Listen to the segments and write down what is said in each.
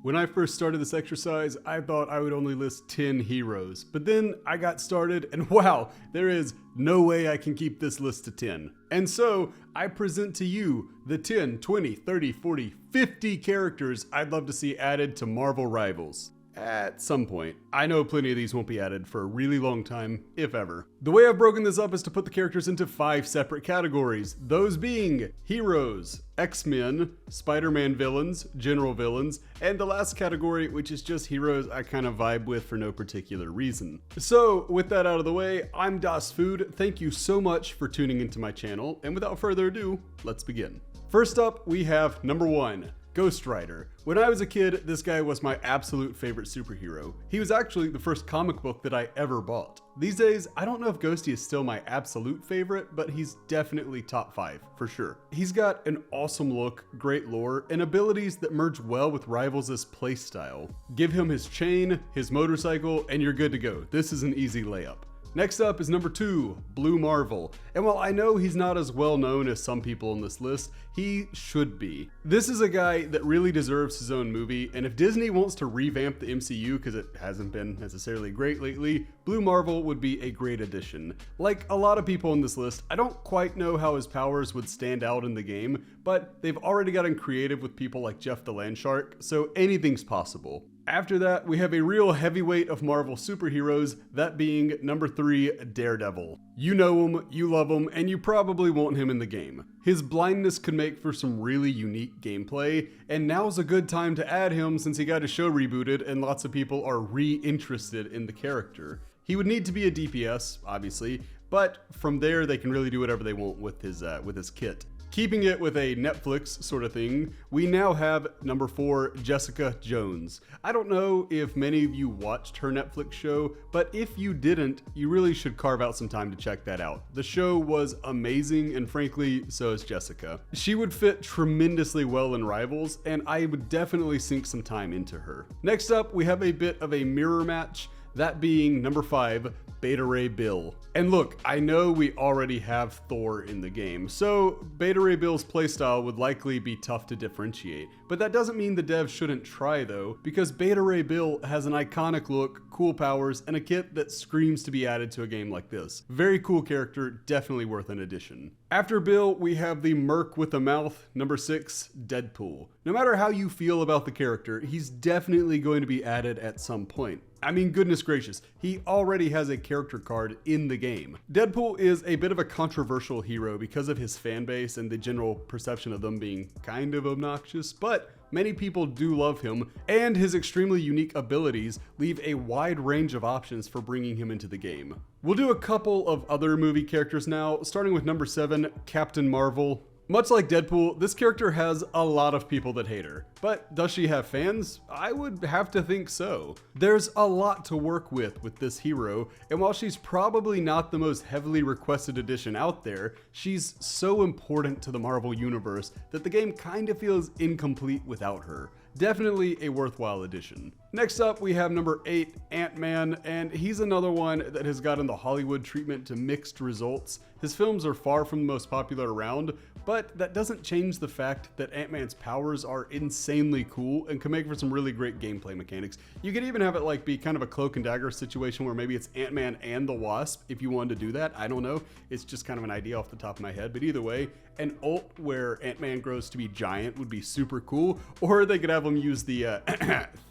When I first started this exercise, I thought I would only list 10 heroes, but then I got started and wow, there is no way I can keep this list to 10. And so I present to you the 10, 20, 30, 40, 50 characters I'd love to see added to Marvel Rivals. At some point. I know plenty of these won't be added for a really long time, if ever. The way I've broken this up is to put the characters into 5 separate categories, those being heroes, X-Men, Spider-Man villains, general villains, and the last category, which is just heroes I kind of vibe with for no particular reason. So with that out of the way, I'm Das Food. Thank you so much for tuning into my channel, and without further ado, let's begin. First up, we have number 1. Ghost Rider. When I was a kid, this guy was my absolute favorite superhero. He was actually the first comic book that I ever bought. These days, I don't know if Ghosty is still my absolute favorite, but he's definitely top 5, for sure. He's got an awesome look, great lore, and abilities that merge well with Rivals' playstyle. Give him his chain, his motorcycle, and you're good to go. This is an easy layup. Next up is number 2, Blue Marvel. And while I know he's not as well known as some people on this list, he should be. This is a guy that really deserves his own movie, and if Disney wants to revamp the MCU because it hasn't been necessarily great lately, Blue Marvel would be a great addition. Like a lot of people on this list, I don't quite know how his powers would stand out in the game, but they've already gotten creative with people like Jeff the Landshark, so anything's possible. After that, we have a real heavyweight of Marvel superheroes, that being number 3, Daredevil. You know him, you love him, and you probably want him in the game. His blindness could make for some really unique gameplay, and now's a good time to add him since he got his show rebooted and lots of people are re-interested in the character. He would need to be a DPS, obviously, but from there they can really do whatever they want with his kit. Keeping it with a Netflix sort of thing, we now have number 4, Jessica Jones. I don't know if many of you watched her Netflix show, but if you didn't, you really should carve out some time to check that out. The show was amazing, and frankly, so is Jessica. She would fit tremendously well in Rivals, and I would definitely sink some time into her. Next up, we have a bit of a mirror match, that being number 5, Beta Ray Bill. And look, I know we already have Thor in the game, so Beta Ray Bill's playstyle would likely be tough to differentiate. But that doesn't mean the devs shouldn't try though, because Beta Ray Bill has an iconic look, cool powers, and a kit that screams to be added to a game like this. Very cool character, definitely worth an addition. After Bill, we have the Merc with a Mouth, number 6, Deadpool. No matter how you feel about the character, he's definitely going to be added at some point. I mean, goodness gracious, he already has a character card in the game. Deadpool is a bit of a controversial hero because of his fan base and the general perception of them being kind of obnoxious, but many people do love him, and his extremely unique abilities leave a wide range of options for bringing him into the game. We'll do a couple of other movie characters now, starting with number 7, Captain Marvel. Much like Deadpool, this character has a lot of people that hate her. But does she have fans? I would have to think so. There's a lot to work with this hero, and while she's probably not the most heavily requested addition out there, she's so important to the Marvel universe that the game kind of feels incomplete without her. Definitely a worthwhile addition. Next up, we have number 8, Ant-Man, and he's another one that has gotten the Hollywood treatment to mixed results. His films are far from the most popular around, but that doesn't change the fact that Ant-Man's powers are insanely cool and can make for some really great gameplay mechanics. You could even have it like be kind of a cloak and dagger situation where maybe it's Ant-Man and the Wasp if you wanted to do that. I don't know. It's just kind of an idea off the top of my head, but either way, an ult where Ant-Man grows to be giant would be super cool, or they could have him use the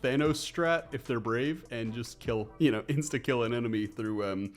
Thanos strat if they're brave and just kill, insta-kill an enemy through,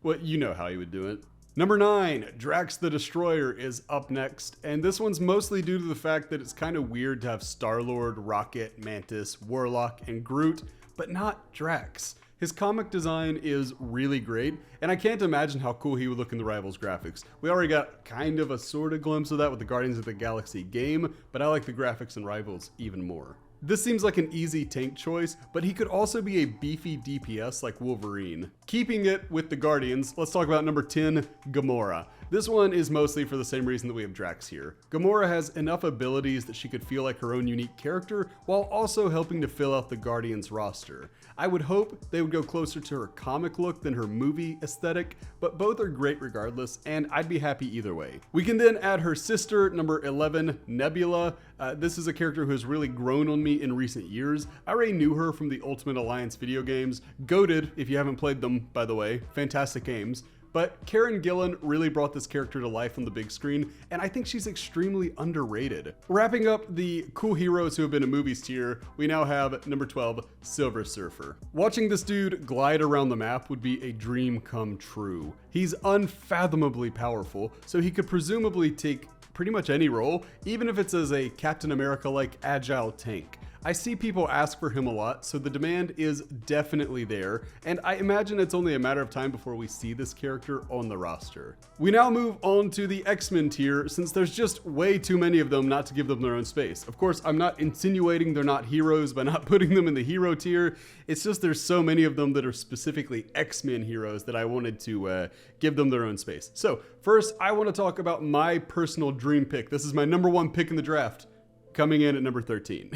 well, you know how he would do it. Number 9, Drax the Destroyer is up next, and this one's mostly due to the fact that it's kind of weird to have Star-Lord, Rocket, Mantis, Warlock, and Groot, but not Drax. His comic design is really great, and I can't imagine how cool he would look in the Rivals graphics. We already got kind of a sort of glimpse of that with the Guardians of the Galaxy game, but I like the graphics in Rivals even more. This seems like an easy tank choice, but he could also be a beefy DPS like Wolverine. Keeping it with the Guardians, let's talk about number 10, Gamora. This one is mostly for the same reason that we have Drax here. Gamora has enough abilities that she could feel like her own unique character while also helping to fill out the Guardians roster. I would hope they would go closer to her comic look than her movie aesthetic, but both are great regardless, and I'd be happy either way. We can then add her sister, number 11, Nebula. This is a character who has really grown on me in recent years. I already knew her from the Ultimate Alliance video games. Goated, if you haven't played them, by the way. Fantastic games. But Karen Gillan really brought this character to life on the big screen, and I think she's extremely underrated. Wrapping up the cool heroes who have been in movies tier, we now have number 12, Silver Surfer. Watching this dude glide around the map would be a dream come true. He's unfathomably powerful, so he could presumably take pretty much any role, even if it's as a Captain America-like agile tank. I see people ask for him a lot, so the demand is definitely there, and I imagine it's only a matter of time before we see this character on the roster. We now move on to the X-Men tier, since there's just way too many of them not to give them their own space. Of course, I'm not insinuating they're not heroes by not putting them in the hero tier, it's just there's so many of them that are specifically X-Men heroes that I wanted to give them their own space. So, first, I want to talk about my personal dream pick. This is my number one pick in the draft. Coming in at number 13,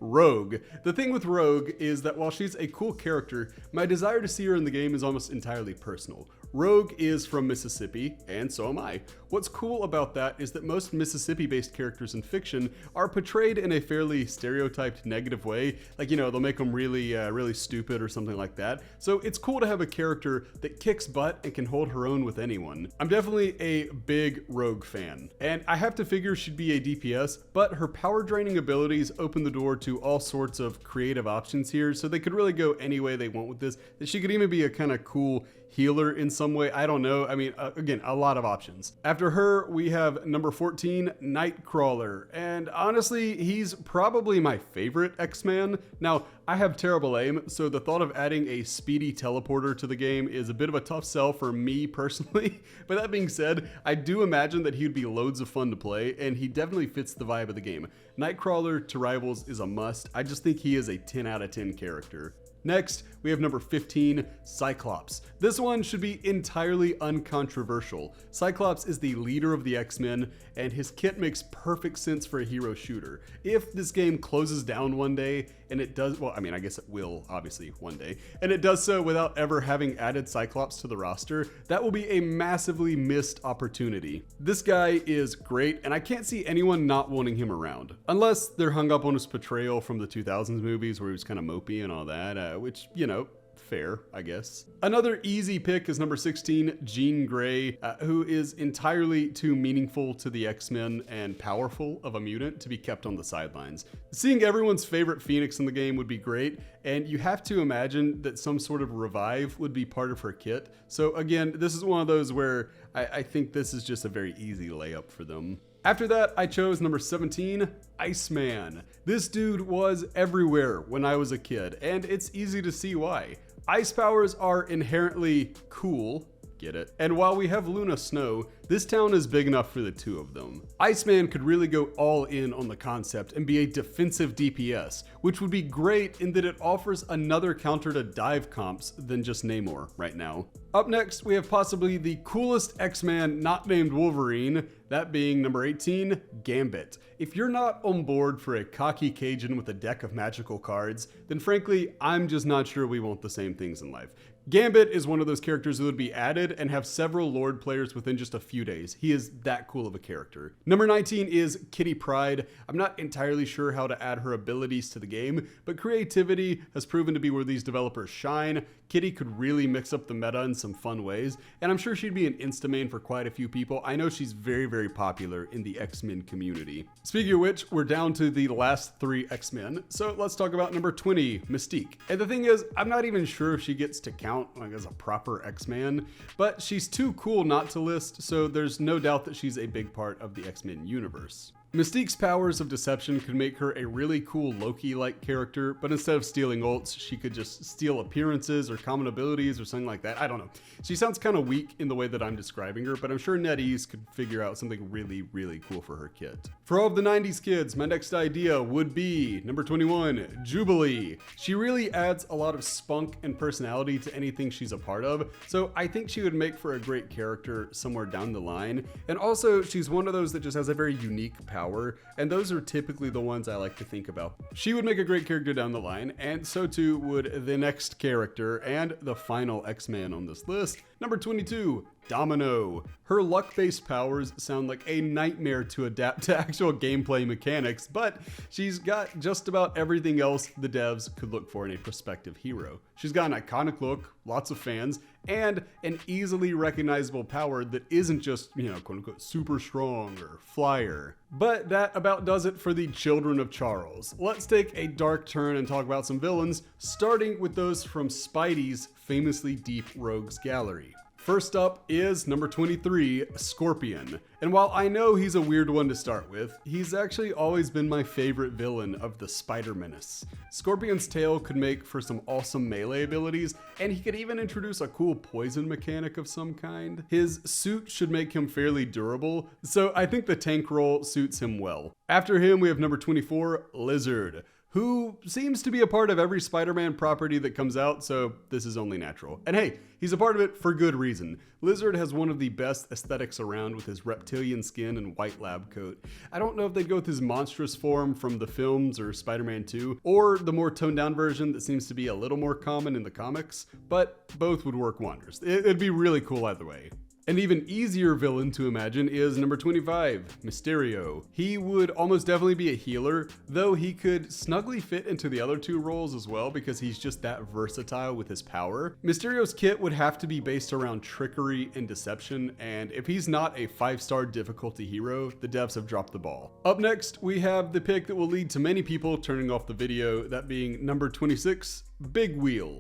Rogue. The thing with Rogue is that while she's a cool character, my desire to see her in the game is almost entirely personal. Rogue is from Mississippi, and so am I. What's cool about that is that most Mississippi-based characters in fiction are portrayed in a fairly stereotyped negative way. Like, you know, they'll make them really stupid or something like that. So it's cool to have a character that kicks butt and can hold her own with anyone. I'm definitely a big Rogue fan, and I have to figure she'd be a DPS, but her power draining abilities open the door to all sorts of creative options here, so they could really go any way they want with this. That she could even be a kind of cool healer in some way. I don't know. I mean, again, a lot of options. After her, we have number 14, Nightcrawler. And honestly, he's probably my favorite X-Man. Now, I have terrible aim, so the thought of adding a speedy teleporter to the game is a bit of a tough sell for me personally. But that being said, I do imagine that he'd be loads of fun to play, and he definitely fits the vibe of the game. Nightcrawler to Rivals is a must. I just think he is a 10 out of 10 character. Next, we have number 15, Cyclops. This one should be entirely uncontroversial. Cyclops is the leader of the X-Men, and his kit makes perfect sense for a hero shooter. If this game closes down one day, and it does, well, I mean, I guess it will, obviously, one day, and it does so without ever having added Cyclops to the roster, that will be a massively missed opportunity. This guy is great, and I can't see anyone not wanting him around. Unless they're hung up on his portrayal from the 2000s movies where he was kind of mopey and all that, which, you know, fair, I guess. Another easy pick is number 16, Jean Grey, who is entirely too meaningful to the X-Men and powerful of a mutant to be kept on the sidelines. Seeing everyone's favorite Phoenix in the game would be great, and you have to imagine that some sort of revive would be part of her kit. So again, this is one of those where I think this is just a very easy layup for them. After that, I chose number 17, Iceman. This dude was everywhere when I was a kid, and it's easy to see why. Ice powers are inherently cool, get it? And while we have Luna Snow, this town is big enough for the two of them. Iceman could really go all in on the concept and be a defensive DPS, which would be great in that it offers another counter to dive comps than just Namor right now. Up next, we have possibly the coolest X-Man not named Wolverine, that being number 18, Gambit. If you're not on board for a cocky Cajun with a deck of magical cards, then frankly, I'm just not sure we want the same things in life. Gambit is one of those characters who would be added and have several Lord players within just a few days. He is that cool of a character. Number 19 is Kitty Pryde. I'm not entirely sure how to add her abilities to the game, but creativity has proven to be where these developers shine. Kitty could really mix up the meta in some fun ways, and I'm sure she'd be an insta-main for quite a few people. I know she's very, very popular in the X-Men community. Speaking of which, we're down to the last 3 X-Men, so let's talk about number 20, Mystique. And the thing is, I'm not even sure if she gets to count like as a proper X-Man, but she's too cool not to list, so there's no doubt that she's a big part of the X-Men universe. Mystique's powers of deception could make her a really cool Loki-like character, but instead of stealing ults, she could just steal appearances or common abilities or something like that. I don't know. She sounds kind of weak in the way that I'm describing her, but I'm sure Netease could figure out something really, really cool for her kit. For all of the 90s kids, my next idea would be number 21, Jubilee. She really adds a lot of spunk and personality to anything she's a part of, so I think she would make for a great character somewhere down the line. And also, she's one of those that just has a very unique power, and those are typically the ones I like to think about. She would make a great character down the line, and so too would the next character and the final X-Man on this list, number 22, Domino. Her luck-based powers sound like a nightmare to adapt to actual gameplay mechanics, but she's got just about everything else the devs could look for in a prospective hero. She's got an iconic look, lots of fans, and an easily recognizable power that isn't just, quote-unquote, super strong or flyer. But that about does it for the Children of Charles. Let's take a dark turn and talk about some villains, starting with those from Spidey's famously deep rogues gallery. First up is number 23, Scorpion. And while I know he's a weird one to start with, he's actually always been my favorite villain of the Spider Menace. Scorpion's tail could make for some awesome melee abilities, and he could even introduce a cool poison mechanic of some kind. His suit should make him fairly durable, so I think the tank role suits him well. After him, we have number 24, Lizard, who seems to be a part of every Spider-Man property that comes out, so this is only natural. And hey, he's a part of it for good reason. Lizard has one of the best aesthetics around with his reptilian skin and white lab coat. I don't know if they'd go with his monstrous form from the films or Spider-Man 2, or the more toned down version that seems to be a little more common in the comics, but both would work wonders. It'd be really cool either way. An even easier villain to imagine is number 25, Mysterio. He would almost definitely be a healer, though he could snugly fit into the other two roles as well because he's just that versatile with his power. Mysterio's kit would have to be based around trickery and deception, and if he's not a 5-star difficulty hero, the devs have dropped the ball. Up next, we have the pick that will lead to many people turning off the video, that being number 26, Big Wheel.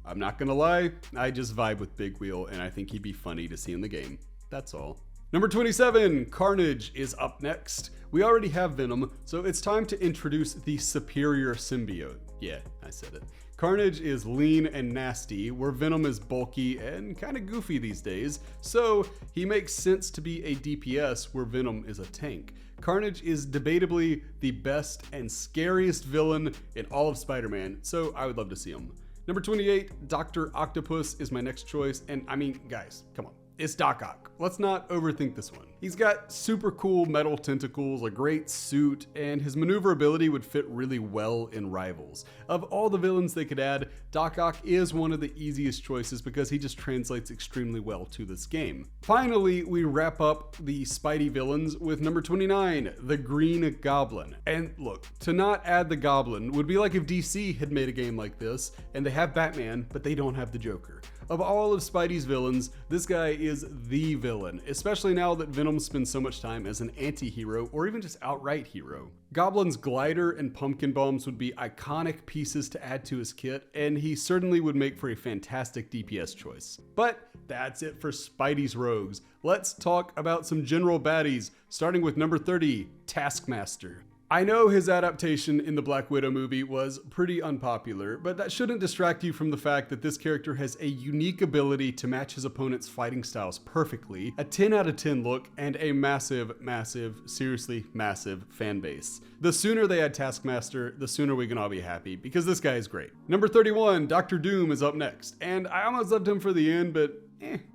I'm not gonna lie, I just vibe with Big Wheel and I think he'd be funny to see in the game. That's all. Number 27, Carnage is up next. We already have Venom, so it's time to introduce the superior symbiote. Yeah, I said it. Carnage is lean and nasty, where Venom is bulky and kind of goofy these days, so he makes sense to be a DPS where Venom is a tank. Carnage is debatably the best and scariest villain in all of Spider-Man, so I would love to see him. Number 28, Dr. Octopus is my next choice, and I mean, guys, come on. It's Doc Ock. Let's not overthink this one. He's got super cool metal tentacles, a great suit, and his maneuverability would fit really well in Rivals. Of all the villains they could add, Doc Ock is one of the easiest choices because he just translates extremely well to this game. Finally, we wrap up the Spidey villains with number 29, the Green Goblin. And look, to not add the Goblin would be like if DC had made a game like this, and they have Batman, but they don't have the Joker. Of all of Spidey's villains, this guy is the villain, especially now that Venom spends so much time as an anti-hero or even just outright hero. Goblin's glider and pumpkin bombs would be iconic pieces to add to his kit, and he certainly would make for a fantastic DPS choice. But that's it for Spidey's rogues. Let's talk about some general baddies, starting with number 30, Taskmaster. I know his adaptation in the Black Widow movie was pretty unpopular, but that shouldn't distract you from the fact that this character has a unique ability to match his opponent's fighting styles perfectly, a 10 out of 10 look, and a massive, seriously massive fan base. The sooner they add Taskmaster, the sooner we can all be happy, because this guy is great. Number 31, Dr. Doom is up next, and I almost left him for the end, but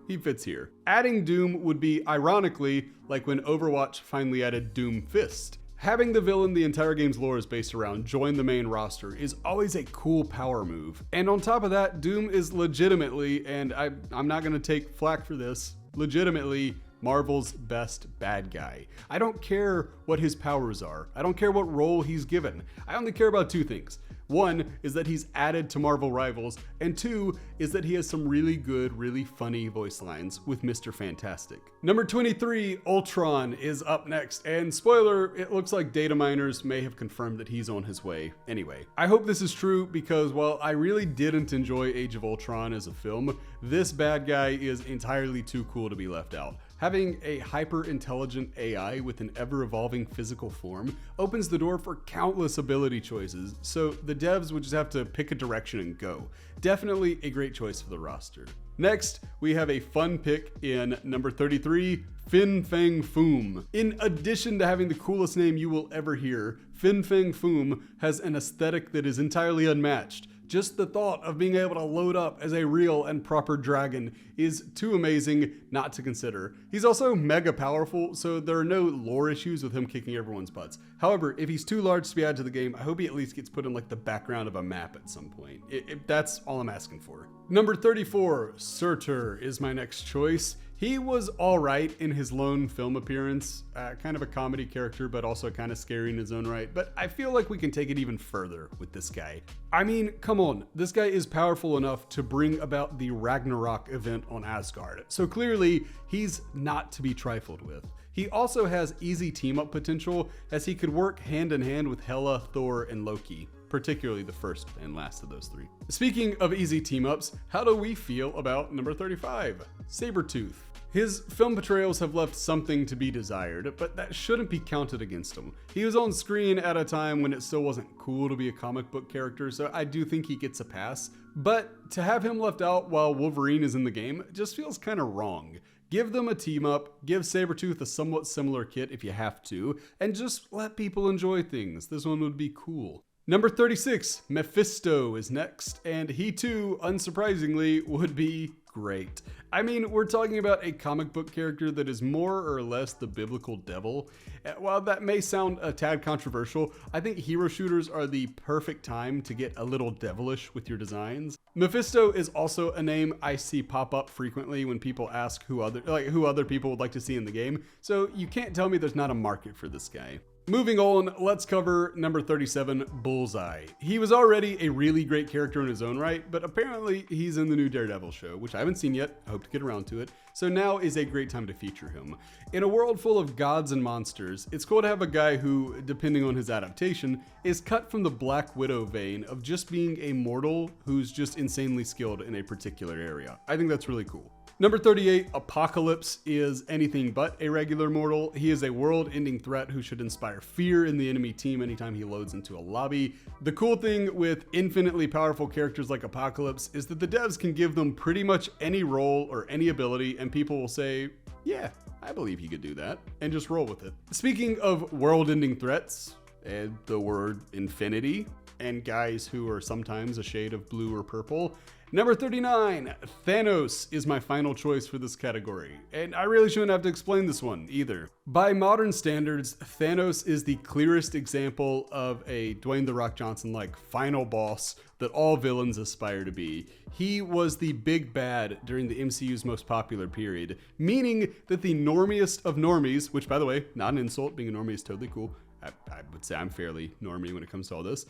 he fits here. Adding Doom would be, ironically, like when Overwatch finally added Doom Fist. Having the villain the entire game's lore is based around join the main roster is always a cool power move. And on top of that, Doom is legitimately, and I'm not gonna take flack for this, legitimately Marvel's best bad guy. I don't care what his powers are. I don't care what role he's given. I only care about two things. One is that he's added to Marvel Rivals, and two is that he has some really good, really funny voice lines with Mr. Fantastic. Number 23, Ultron is up next, and spoiler, it looks like data miners may have confirmed that he's on his way. Anyway, I hope this is true because while I really didn't enjoy Age of Ultron as a film, this bad guy is entirely too cool to be left out. Having a hyper-intelligent AI with an ever-evolving physical form opens the door for countless ability choices, so the devs would just have to pick a direction and go. Definitely a great choice for the roster. Next, we have a fun pick in number 33, Fin Fang Foom. In addition to having the coolest name you will ever hear, Fin Fang Foom has an aesthetic that is entirely unmatched. Just the thought of being able to load up as a real and proper dragon is too amazing not to consider. He's also mega powerful, so there are no lore issues with him kicking everyone's butts. However, if he's too large to be added to the game, I hope he at least gets put in like the background of a map at some point. That's all I'm asking for. Number 34, Surtur is my next choice. He was alright in his lone film appearance, kind of a comedy character, but also kind of scary in his own right. But I feel like we can take it even further with this guy. I mean, come on, this guy is powerful enough to bring about the Ragnarok event on Asgard. So clearly, he's not to be trifled with. He also has easy team-up potential, as he could work hand in hand with Hela, Thor, and Loki. Particularly the first and last of those three. Speaking of easy team-ups, how do we feel about number 35, Sabretooth? His film portrayals have left something to be desired, but that shouldn't be counted against him. He was on screen at a time when it still wasn't cool to be a comic book character, so I do think he gets a pass. But to have him left out while Wolverine is in the game just feels kind of wrong. Give them a team up, give Sabretooth a somewhat similar kit if you have to, and just let people enjoy things. This one would be cool. Number 36, Mephisto is next, and he too, unsurprisingly, would be great. I mean, we're talking about a comic book character that is more or less the biblical devil. While that may sound a tad controversial, I think hero shooters are the perfect time to get a little devilish with your designs. Mephisto is also a name I see pop up frequently when people ask who other people would like to see in the game, so you can't tell me there's not a market for this guy. Moving on, let's cover number 37, Bullseye. He was already a really great character in his own right, but apparently he's in the new Daredevil show, which I haven't seen yet. I hope to get around to it. So now is a great time to feature him. In a world full of gods and monsters, it's cool to have a guy who, depending on his adaptation, is cut from the Black Widow vein of just being a mortal who's just insanely skilled in a particular area. I think that's really cool. Number 38, Apocalypse is anything but a regular mortal. He is a world-ending threat who should inspire fear in the enemy team anytime he loads into a lobby. The cool thing with infinitely powerful characters like Apocalypse is that the devs can give them pretty much any role or any ability, and people will say, yeah, I believe he could do that, and just roll with it. Speaking of world-ending threats, and the word infinity, and guys who are sometimes a shade of blue or purple, number 39, Thanos is my final choice for this category, and I really shouldn't have to explain this one either. By modern standards, Thanos is the clearest example of a Dwayne "The Rock" Johnson-like final boss that all villains aspire to be. He was the big bad during the MCU's most popular period, meaning that the normiest of normies, which by the way, not an insult, being a normie is totally cool. I would say I'm fairly normie when it comes to all this.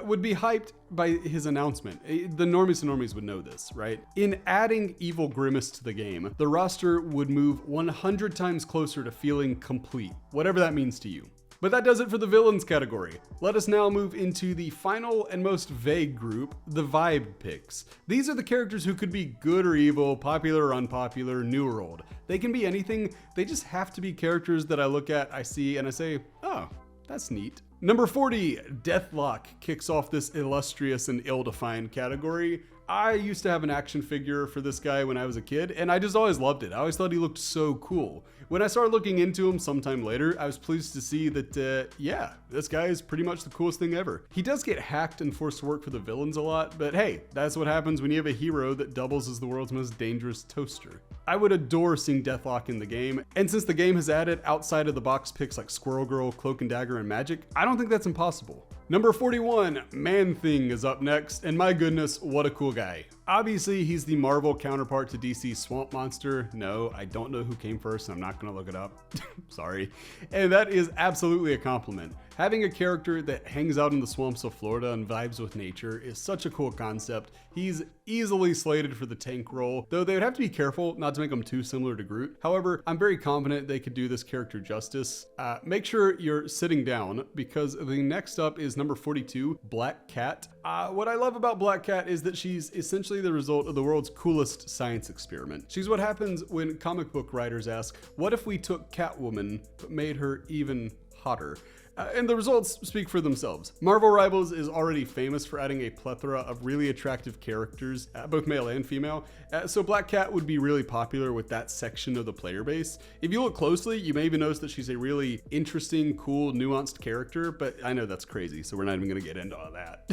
Would be hyped by his announcement. The normies would know this, right? In adding Evil Grimace to the game, the roster would move 100 times closer to feeling complete, whatever that means to you. But that does it for the villains category. Let us now move into the final and most vague group, the vibe picks. These are the characters who could be good or evil, popular or unpopular, new or old. They can be anything, they just have to be characters that I look at, I see, and I say, oh, that's neat. Number 40, Deathlock kicks off this illustrious and ill-defined category. I used to have an action figure for this guy when I was a kid, and I just always loved it. I always thought he looked so cool. When I started looking into him sometime later, I was pleased to see that, yeah, this guy is pretty much the coolest thing ever. He does get hacked and forced to work for the villains a lot, but hey, that's what happens when you have a hero that doubles as the world's most dangerous toaster. I would adore seeing Deathlock in the game, and since the game has added outside of the box picks like Squirrel Girl, Cloak and Dagger, and Magic, I don't think that's impossible. Number 41, Man-Thing is up next, and my goodness, what a cool guy. Obviously, he's the Marvel counterpart to DC's Swamp Monster. No, I don't know who came first, and I'm not gonna look it up. Sorry. And that is absolutely a compliment. Having a character that hangs out in the swamps of Florida and vibes with nature is such a cool concept. He's easily slated for the tank role, though they would have to be careful not to make him too similar to Groot. However, I'm very confident they could do this character justice. Make sure you're sitting down, because the next up is number 42, Black Cat. What I love about Black Cat is that she's essentially the result of the world's coolest science experiment. She's what happens when comic book writers ask, what if we took Catwoman but made her even hotter? And the results speak for themselves. Marvel Rivals is already famous for adding a plethora of really attractive characters, both male and female, so Black Cat would be really popular with that section of the player base. If you look closely, you may even notice that she's a really interesting, cool, nuanced character, but I know that's crazy, so we're not even gonna get into all that.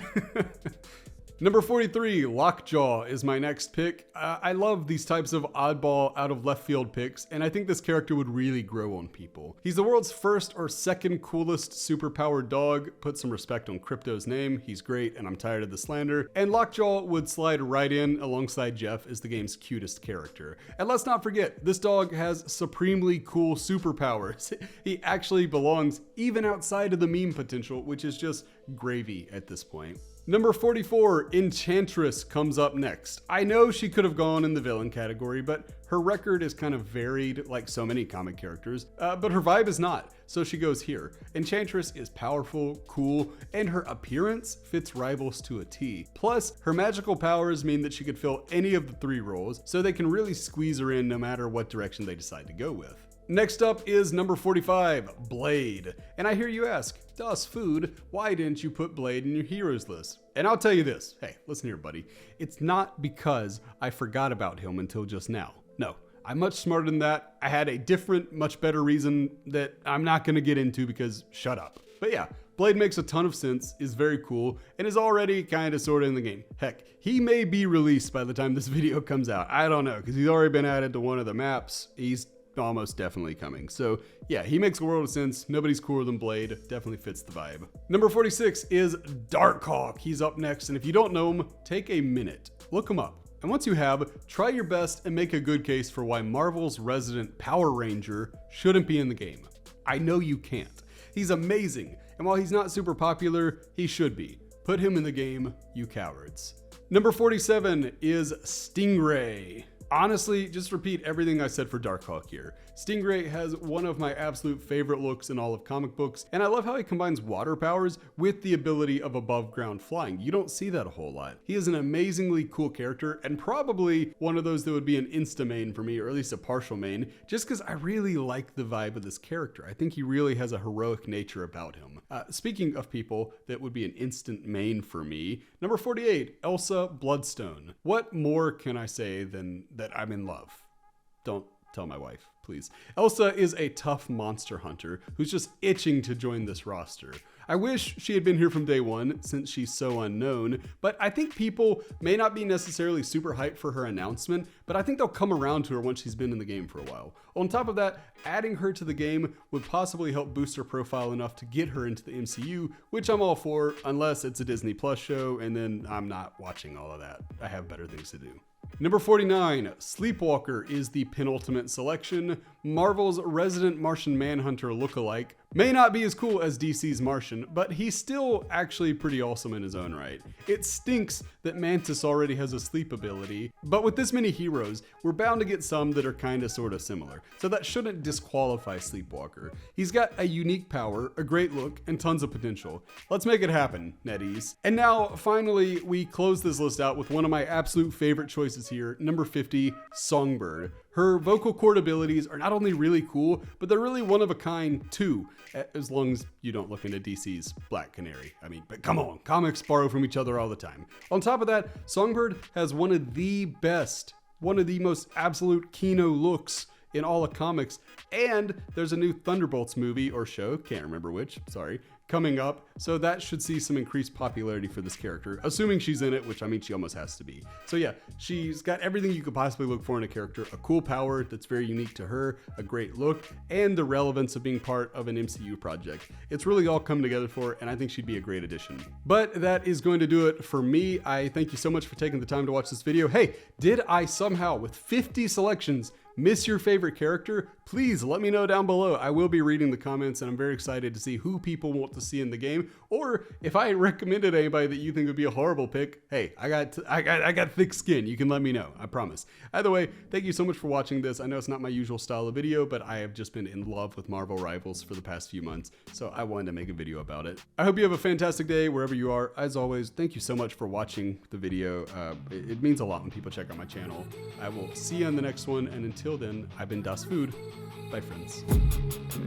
Number 43, Lockjaw is my next pick. I love these types of oddball, out of left field picks, and I think this character would really grow on people. He's the world's first or second coolest superpowered dog. Put some respect on Crypto's name. He's great, and I'm tired of the slander. And Lockjaw would slide right in alongside Jeff as the game's cutest character. And let's not forget, this dog has supremely cool superpowers. He actually belongs even outside of the meme potential, which is just gravy at this point. Number 44, Enchantress comes up next. I know she could have gone in the villain category, but her record is kind of varied like so many comic characters, but her vibe is not, so she goes here. Enchantress is powerful, cool, and her appearance fits Rivals to a T. Plus, her magical powers mean that she could fill any of the 3 roles, so they can really squeeze her in no matter what direction they decide to go with. Next up is number 45, Blade. And I hear you ask, Das Food, why didn't you put Blade in your heroes list? And I'll tell you this, hey, listen here, buddy. It's not because I forgot about him until just now. No, I'm much smarter than that. I had a different, much better reason that I'm not gonna get into because shut up. But yeah, Blade makes a ton of sense, is very cool, and is already kinda sorta in the game. Heck, he may be released by the time this video comes out. I don't know, because he's already been added to one of the maps. He's almost definitely coming. So yeah, he makes a world of sense. Nobody's cooler than Blade. Definitely fits the vibe. Number 46 is Darkhawk. He's up next, and if you don't know him, take a minute. Look him up. And once you have, try your best and make a good case for why Marvel's resident Power Ranger shouldn't be in the game. I know you can't. He's amazing, and while he's not super popular, he should be. Put him in the game, you cowards. Number 47 is Stingray. Honestly, just repeat everything I said for Darkhawk here. Stingray has one of my absolute favorite looks in all of comic books, and I love how he combines water powers with the ability of above ground flying. You don't see that a whole lot. He is an amazingly cool character, and probably one of those that would be an insta main for me, or at least a partial main, just because I really like the vibe of this character. I think he really has a heroic nature about him. Speaking of people that would be an instant main for me, number 48, Elsa Bloodstone. What more can I say than that I'm in love? Don't tell my wife, please. Elsa is a tough monster hunter who's just itching to join this roster. I wish she had been here from day one since she's so unknown, but I think people may not be necessarily super hyped for her announcement, but I think they'll come around to her once she's been in the game for a while. On top of that, adding her to the game would possibly help boost her profile enough to get her into the MCU, which I'm all for, unless it's a Disney Plus show, and then I'm not watching all of that. I have better things to do. Number 49, Sleepwalker is the penultimate selection. Marvel's resident Martian Manhunter lookalike. May not be as cool as DC's Martian, but he's still actually pretty awesome in his own right. It stinks that Mantis already has a sleep ability, but with this many heroes, we're bound to get some that are kinda sorta similar, so that shouldn't disqualify Sleepwalker. He's got a unique power, a great look, and tons of potential. Let's make it happen, Netease. And now, finally, we close this list out with one of my absolute favorite choices here, number 50, Songbird. Her vocal cord abilities are not only really cool, but they're really one of a kind too, as long as you don't look into DC's Black Canary. I mean, but come on, comics borrow from each other all the time. On top of that, Songbird has one of the most absolute Kino looks in all of comics, and there's a new Thunderbolts movie or show, can't remember which, sorry, coming up, so that should see some increased popularity for this character, assuming she's in it, which I mean she almost has to be. So yeah, she's got everything you could possibly look for in a character, a cool power that's very unique to her, a great look, and the relevance of being part of an MCU project. It's really all come together for her, and I think she'd be a great addition. But that is going to do it for me. I thank you so much for taking the time to watch this video. Hey, did I somehow, with 50 selections, miss your favorite character, please let me know down below. I will be reading the comments, and I'm very excited to see who people want to see in the game, or if I recommended anybody that you think would be a horrible pick, hey, I got thick skin. You can let me know, I promise. Either way, thank you so much for watching this. I know it's not my usual style of video, but I have just been in love with Marvel Rivals for the past few months, so I wanted to make a video about it. I hope you have a fantastic day wherever you are. As always, thank you so much for watching the video. It means a lot when people check out my channel. I will see you on the next one, and until then, I've been Das Food. Bye, friends.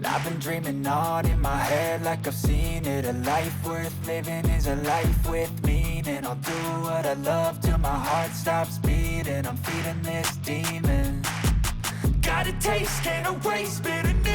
I've been dreaming on in my head like I've seen it. A life worth living is a life with meaning. I'll do what I love till my heart stops beating. I'm feeding this demon. Got a taste, can't erase bitterness.